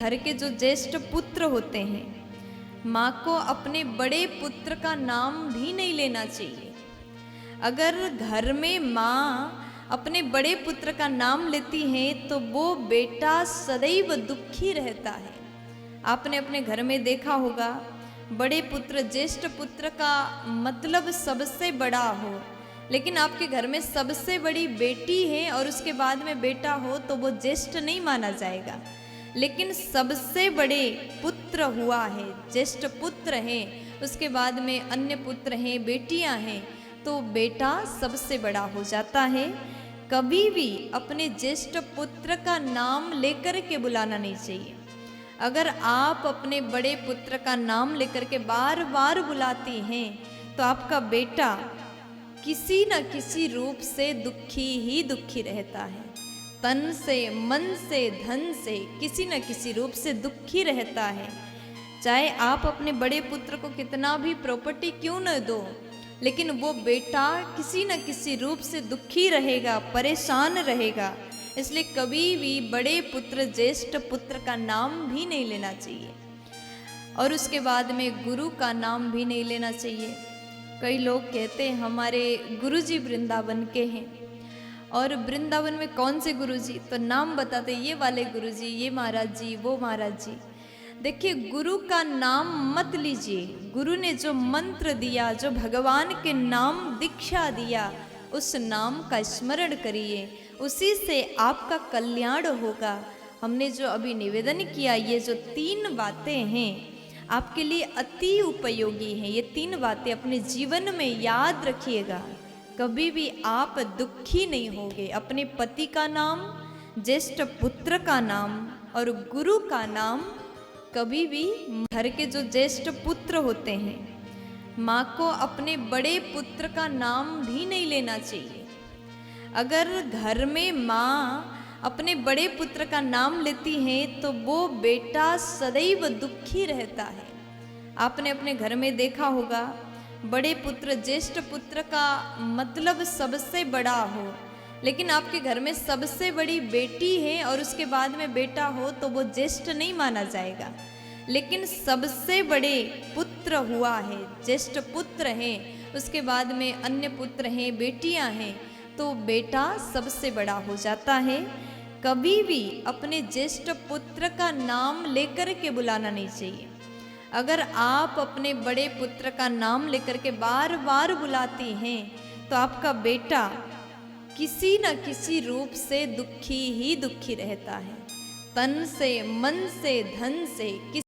घर के जो ज्येष्ठ पुत्र होते हैं, माँ को अपने बड़े पुत्र का नाम भी नहीं लेना चाहिए। अगर घर में माँ अपने बड़े पुत्र का नाम लेती है तो वो बेटा सदैव दुखी रहता है। आपने अपने घर में देखा होगा, बड़े पुत्र ज्येष्ठ पुत्र का मतलब सबसे बड़ा हो, लेकिन आपके घर में सबसे बड़ी बेटी है और उसके बाद में बेटा हो तो वो ज्येष्ठ नहीं माना जाएगा। लेकिन सबसे बड़े पुत्र हुआ है, ज्येष्ठ पुत्र हैं, उसके बाद में अन्य पुत्र हैं, बेटियां हैं, तो बेटा सबसे बड़ा हो जाता है। कभी भी अपने ज्येष्ठ पुत्र का नाम लेकर के बुलाना नहीं चाहिए। अगर आप अपने बड़े पुत्र का नाम लेकर के बार बार बुलाती हैं तो आपका बेटा किसी न किसी रूप से दुखी ही दुखी रहता है। तन से, मन से, धन से किसी न किसी रूप से दुखी रहता है। चाहे आप अपने बड़े पुत्र को कितना भी प्रॉपर्टी क्यों न दो, लेकिन वो बेटा किसी न किसी रूप से दुखी रहेगा, परेशान रहेगा। इसलिए कभी भी बड़े पुत्र ज्येष्ठ पुत्र का नाम भी नहीं लेना चाहिए और उसके बाद में गुरु का नाम भी नहीं लेना चाहिए। कई लोग कहते हैं हमारे गुरुजी वृंदावन के हैं, और वृंदावन में कौन से गुरुजी, तो नाम बताते ये वाले गुरुजी, ये महाराज जी, वो महाराज जी। देखिए, गुरु का नाम मत लीजिए। गुरु ने जो मंत्र दिया, जो भगवान के नाम दीक्षा दिया, उस नाम का स्मरण करिए, उसी से आपका कल्याण होगा। हमने जो अभी निवेदन किया, ये जो 3 बातें हैं आपके लिए अति उपयोगी हैं। ये 3 बातें अपने जीवन में याद रखिएगा, कभी भी आप दुखी नहीं होंगे। अपने पति का नाम, ज्येष्ठ पुत्र का नाम और गुरु का नाम कभी भी, घर के जो ज्येष्ठ पुत्र होते हैं, माँ को अपने बड़े पुत्र का नाम भी नहीं लेना चाहिए। अगर घर में माँ अपने बड़े पुत्र का नाम लेती है तो वो बेटा सदैव दुखी रहता है। आपने अपने घर में देखा होगा, बड़े पुत्र ज्येष्ठ पुत्र का मतलब सबसे बड़ा हो, लेकिन आपके घर में सबसे बड़ी बेटी है और उसके बाद में बेटा हो तो वो ज्येष्ठ नहीं माना जाएगा। लेकिन सबसे बड़े पुत्र हुआ है, ज्येष्ठ पुत्र हैं, उसके बाद में अन्य पुत्र हैं, बेटियां हैं, तो बेटा सबसे बड़ा हो जाता है। कभी भी अपने ज्येष्ठ पुत्र का नाम लेकर के बुलाना नहीं चाहिए। अगर आप अपने बड़े पुत्र का नाम लेकर के बार बार बुलाती हैं तो आपका बेटा किसी न किसी रूप से दुखी ही दुखी रहता है। तन से, मन से, धन से